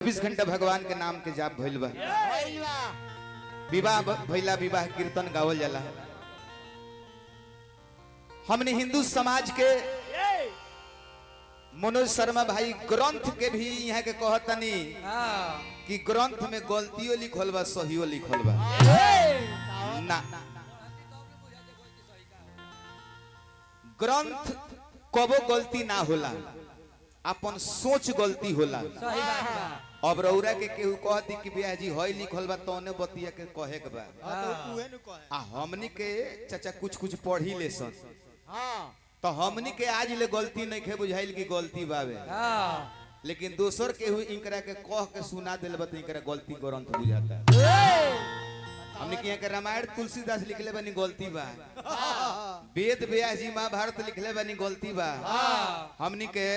24 घंटा भगवान के नाम के जाप भइल बा। विवाह भइला, विवाह कीर्तन गावल जाला। हमने हिंदू समाज के मनोज शर्मा भाई ग्रंथ के भी यहाँ के कहतनी कि ग्रंथ में गलतियों लिखल बा, सहियो लिखल बा ना। ग्रंथ कबो गलती ना होला, अपन सोच गलती होला। अब रौरा के केहू कहती कि भैया जी हई लिखल बा तौने बतिया के कहे के बा। आ हमनी के चाचा कुछ कुछ पढ़ी ले सन, तो हमनी के आज ले गलती नहीं खे बुझाइल की गलती बावे। लेकिन दोसर केहू इनकरा के कह के सुना दिल बा, इनकरा गलती ग्रंथ बुझाता। हमने के यहाँ के रामायण तुलसीदास लिखले बनी गलती बा, वेद व्यास जी महाभारत लिखले बनी गलती बा। हमने के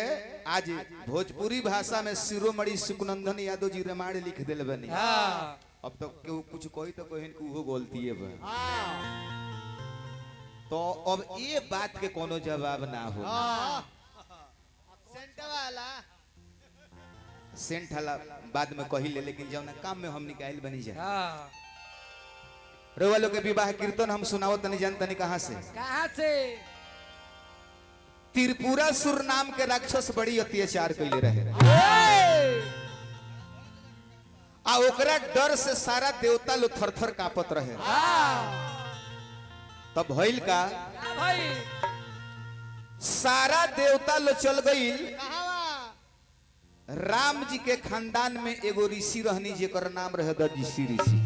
आज भोजपुरी भाषा में शिरोमणि सुखनंदन यादव जी रामायण लिख दिल बनी। अब तो केहू कुछ कोई तो कोई वो गलती है बा। तो अब ये बात के कोनो जवाब ना हो। सेंट वाला बाद में कही ले, लेकिन जब ना काम में हमने के आइल बनी जा। रोवा लोग के विवाह कीर्तन हम सुनाओ तनी जान तनी कहां से त्रिपुरासुर नाम के राक्षस बड़ी अत्याचार कैले रहे। आ ओकरा डर से सारा देवता लोग थरथर कांपत रहे। तब भइल का सारा देवता लोग चल गईल। राम जी के खानदान में एगो ऋषि रहनी जेकर नाम रहे दधीचि ऋषि।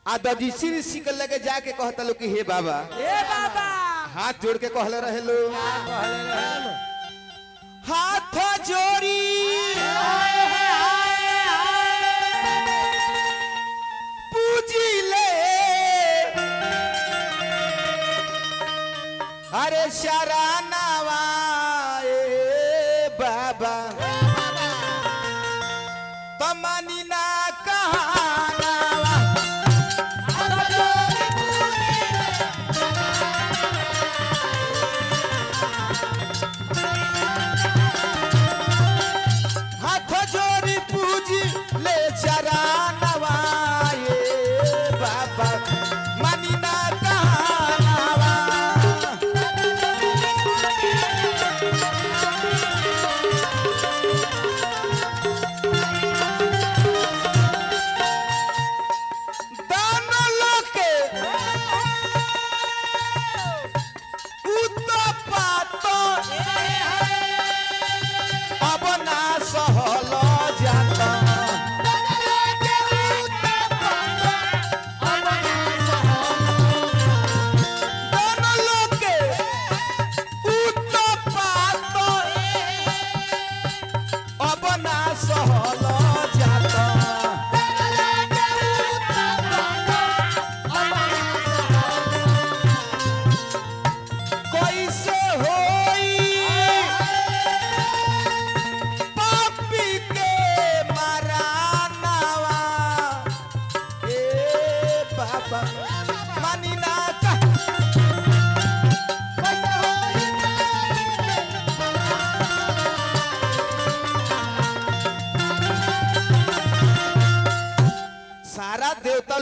आ दधीचि ऋषि के लगे जाके कहता लो कि हे बाबा, हाथ जोड़ के कहले रहे लो, हाथ जोड़ी पूजी ले अरे शरणवा बाबा तमनी ना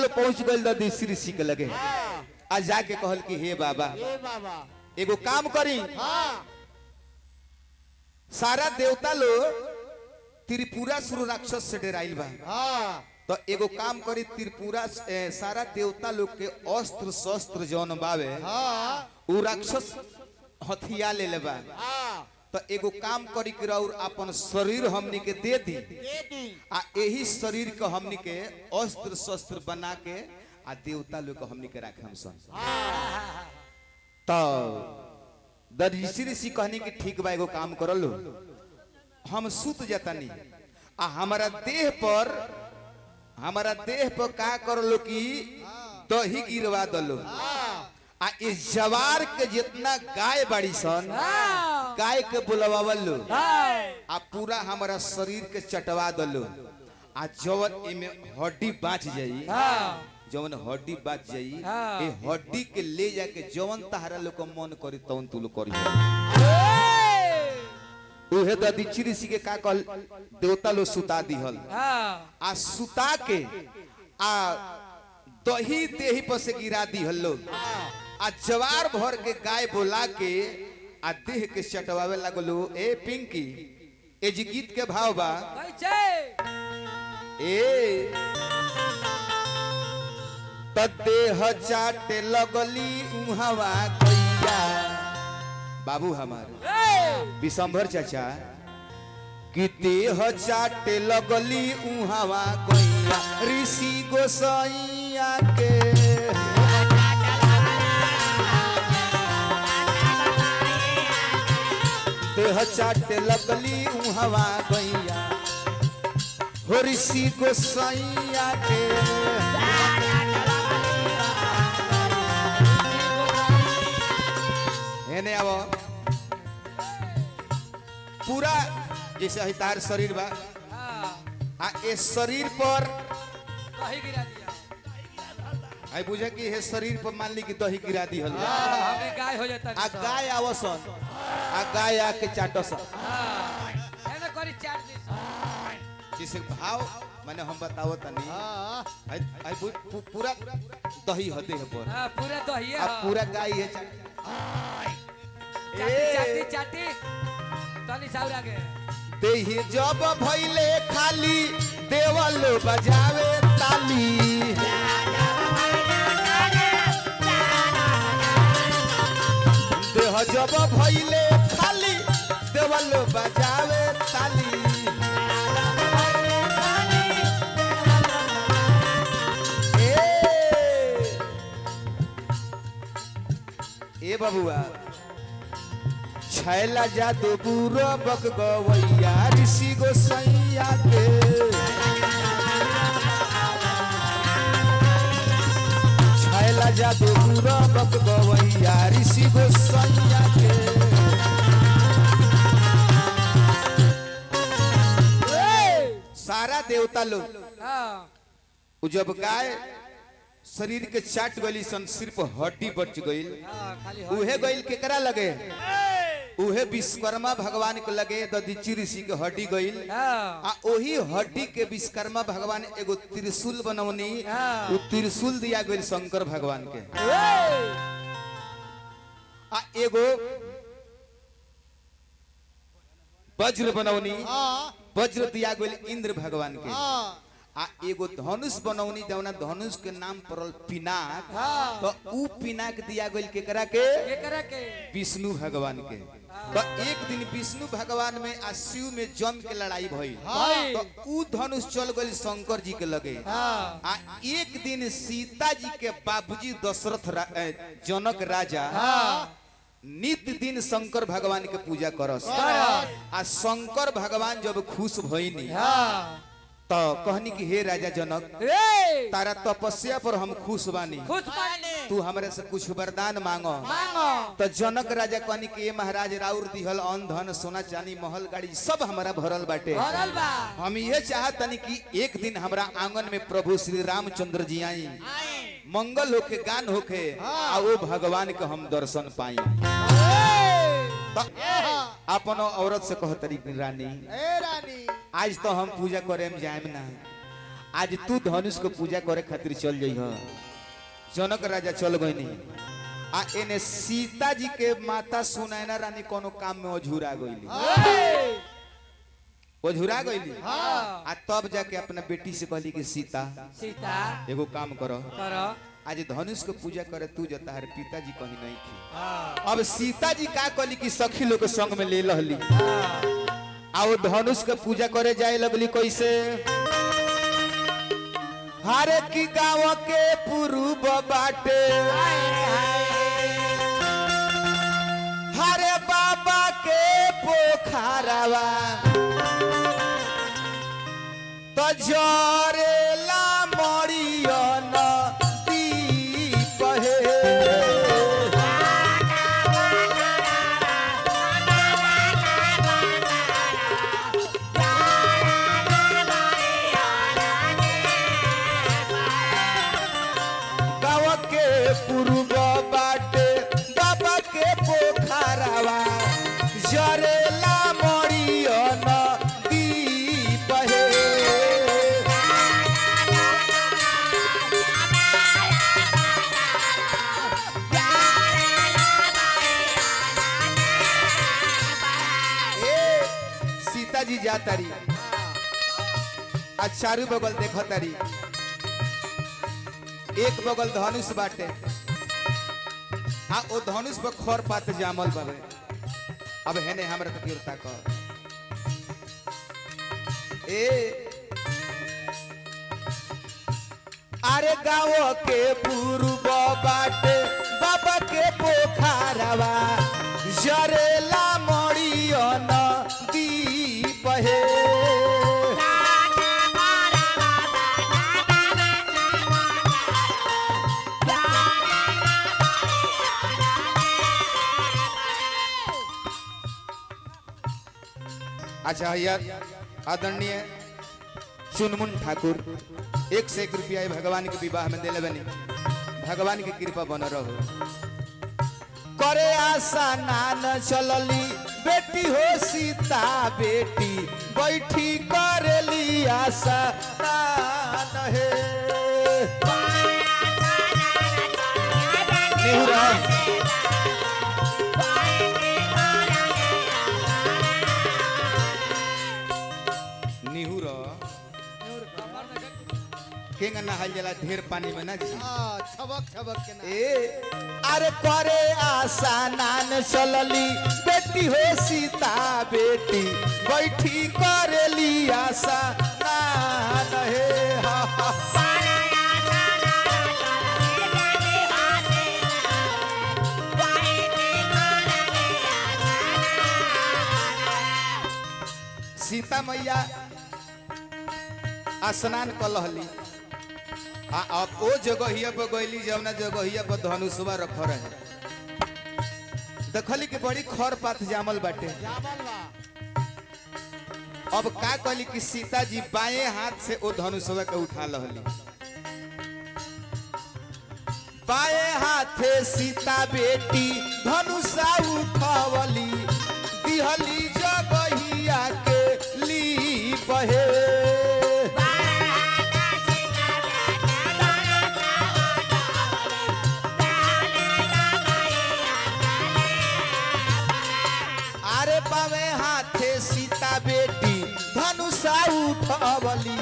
पहुंच गए दधीचि ऋषि के लगे। आज जाके कहल कि हे बाबा एगो काम करी। सारा देवता लो त्रिपुरासुर राक्षस से डराइल बा। तो एगो काम करी, त्रिपुरा सारा देवता लोग के अस्त्र शस्त्र जौन बावे उ राक्षस हथिया ले लेबा। तो एगो काम करी के और अपन शरीर हमनी के दे दी। आ यही शरीर के हमनी के अस्त्र शस्त्र बना के आ देवता लोग हमनी के राखे हम सन। तो दधीचि ऋषि कहनी कि ठीक बा, एगो काम कर लो, हम सुत जतनी आ हमारा देह पर का कर लो कि दही गिरवा दलो। आ इस जवार के जितना गाय बाड़ी सन गाय के बुलवावल लो आ पूरा हमारा शरीर के चटवा दलो। आ जवन इमे हड्डी बाँच जाई, जवन हड्डी बाँच जाई, ए हड्डी के ले जाके जवन तहरा लोग मन करी तवन तू लोग करी। उहे ददीची ऋषि के का कल देवता लो सुता दिहल आ सुता के आ दही देही पर से गिरा दिहल लोग आ जवार भर के गाय बोला के आ देह के चटवावे लगलो। ए पिंकी ए जी गीत के भाव बा ए तदेह चाटे लगली उहवा गैया। बाबू हमारे विशंभर चाचा कि देह चाटे लगली उहवा गैया ऋषि गोसाइया के देह चाटे लगली उहवा गैया हो ऋषि गोसाइया के। हेने आवो पूरा जैसे हितार शरीर बा आ ए शरीर पर दही गिरा दिया। आई बुझे कि हे शरीर पर मान ली कि दही गिरा दी हल हमें गाय हो जाता आ गाय आवसन आ गाय आके चाटसन एने करी चाट दी जिसे भाव माने हम बताओ तनी आई पूरा दही हते है पर हां पूरा दही है आ पूरा गाय है चाटी चाटी तनी साउर आगे देही जब भइले खाली देवल बजावे ताली देह जब भइले खाली देवल बजावे ताली ए बबुआ छैला जादू बुरा बक गवैया ऋषि गोसैया के छैला जादू बुरा बक गवैया ऋषि गोसैया के। सारा देवता लोग जब गाय शरीर के चाट गली सन सिर्फ हड्डी बच गई उहे गईल केकरा लगे उहे विश्वकर्मा भगवान को लगे ददीची ऋषि के हड्डी गईल आ ओही हड्डी के विश्वकर्मा भगवान एगो त्रिशूल बनौनी उ त्रिशूल दिया गईल शंकर भगवान के आ एगो वज्र बनौनी वज्र दिया गईल इंद्र भगवान के आ एगो धनुष बनौनी जौना धनुष के नाम पड़ल पिनाक तो उ पिनाक दिया गईल केकरा के विष्णु भगवान के। तो एक दिन विष्णु भगवान में आ शिव में जम के लड़ाई भई तो उ धनुष चल गईल शंकर जी के लगे आ एक दिन सीता जी के बाबूजी दशरथ जनक राजा नित्य दिन शंकर भगवान के पूजा करस आ शंकर भगवान जब खुश भइनी तो कहनी कि हे राजा जनक तारा तपस्या पर हम खुश बानी तू हमरे से कुछ वरदान मांगो तो जनक राजा कहनी कि ये महाराज राउर दिहल अन्न धन सोना चांदी महल गाड़ी सब हमारा भरल बाटे हम ये चाहतनी कि एक दिन हमरा आंगन में प्रभु श्री रामचंद्र जी आई मंगल होके गान होके आ वो भगवान के हम दर्शन पाई। अपनो औरत से कह तरीके रानी आज तो हम पूजा करे में जाएम ना आज तू धनुष को पूजा करे खातिर चल जइह। जनक राजा चल गइनी आ एने सीता जी के माता सुनैना रानी कोनो काम में ओझुरा गइली आ तब जाके अपना बेटी से कहली कि सीता एगो काम करो आज धनुष को पूजा करे तू जता हर पिताजी कहीं नहीं थी। अब सीता जी का कहली कि सखी लोग के संग में ले लहली आ वो धनुष के पूजा करे जाए लगली कैसे हरे की गाँव के पूर्व बाटे हरे बाबा के पोखरवा तो जरेला मरियन पूर्व बाटे बाबा के पोखरवा जरेला मरी सीता जी जा तारी आ चारू बगल देखो तारी एक बगल धनुष बाटे आ ओ धनुष पर खर पात जामल बाबे अब हेने हमरा के तीरता कर ए अरे गाँव के पूर्व बाटे बाबा के पोखरवा जरेला मड़ियन दीप हे अच्छा यार आदरणीय चुनमुन ठाकुर 101 रुपया भगवान के विवाह में दिले बनी भगवान की कृपा बन रहो करे आशा नान चलली बेटी हो सीता बेटी बैठी करेली आशा नान हे केंगा नहाल जला ढेर पानी में ना जी छबक छबक के ना ए अरे करे आशा नान चलली बेटी हो सीता बेटी बैठी करेली आशा नान हे हा हा सीता मैया स्नान कलहली अब ओ जगहिया पर गईली जमुना जगहिया पर धनुषवा रख रहे देखली कि बड़ी खर पात जामल बाटे अब का कहली कि सीता जी बाएं हाथ से ओ धनुषवा के उठा लहली बाएं हाथे सीता बेटी धनुषा उठवली दिहली जगहिया के लीप हे पावे हाथे सीता बेटी धनुषा उठवली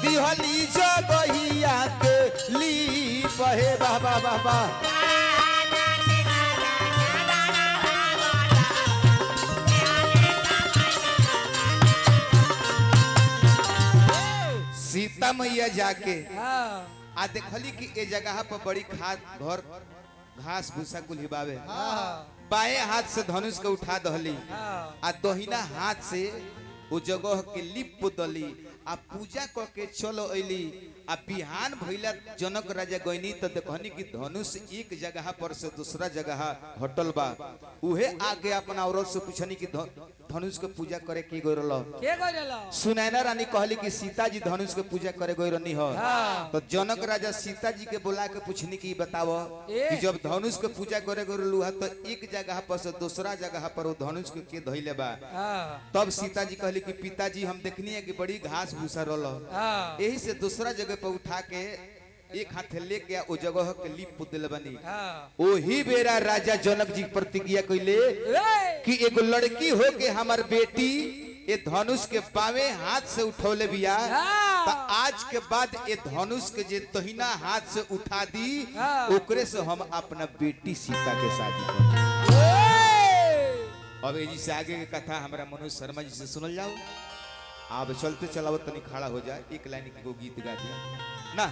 दिहली जगहिया के लीप हे बाबा बाबा सीता मैया जाके आ देखली कि ए जगह पर बड़ी खाद घर घास भूसा कुल हिबावे बाएं हाथ से धनुष के उठा दहली आ दहिना हाथ से वो जगह के लिप दली आ पूजा करके चलो अली आ बिहान भइला जनक राजा गईनी तो देखनी कि धनुष एक जगह पर से दूसरा जगह हटल बा उहे आगे अपना औरत से पूछनी कि धनुष के पूजा करे की गइरल के गइरल सुनैना रानी कहली कि सीता जी धनुष के पूजा करे गइरनी हो तो जनक राजा सीता जी के बुला के पूछनी कि बताओ कि जब धनुष के पूजा करे गइरलू है तो एक जगह पर से दूसरा जगह पर वो धनुष के धइले बा तब सीता जी कहली कि पिताजी हम देखनी है कि बड़ी घास भूसा रहल यही से दूसरा जगह पर उठा के एक हाथ ले गया ओ जगह के लिप दिल बनी ओही बेरा राजा जनक जी प्रतिज्ञा कइले कि एगो लड़की हो के हमार बेटी ये धनुष के बावे हाथ से उठौले बिया तो आज के बाद ये धनुष के जे तहिना हाथ से उठा दी ओकरे से हम अपना बेटी सीता के शादी कर अब जी से आगे के कथा हमारा मनोज शर्मा जी से सुनल जाओ आप चलते चलावत तनी खड़ा हो जाए एक लाइन को गीत गा दिया ना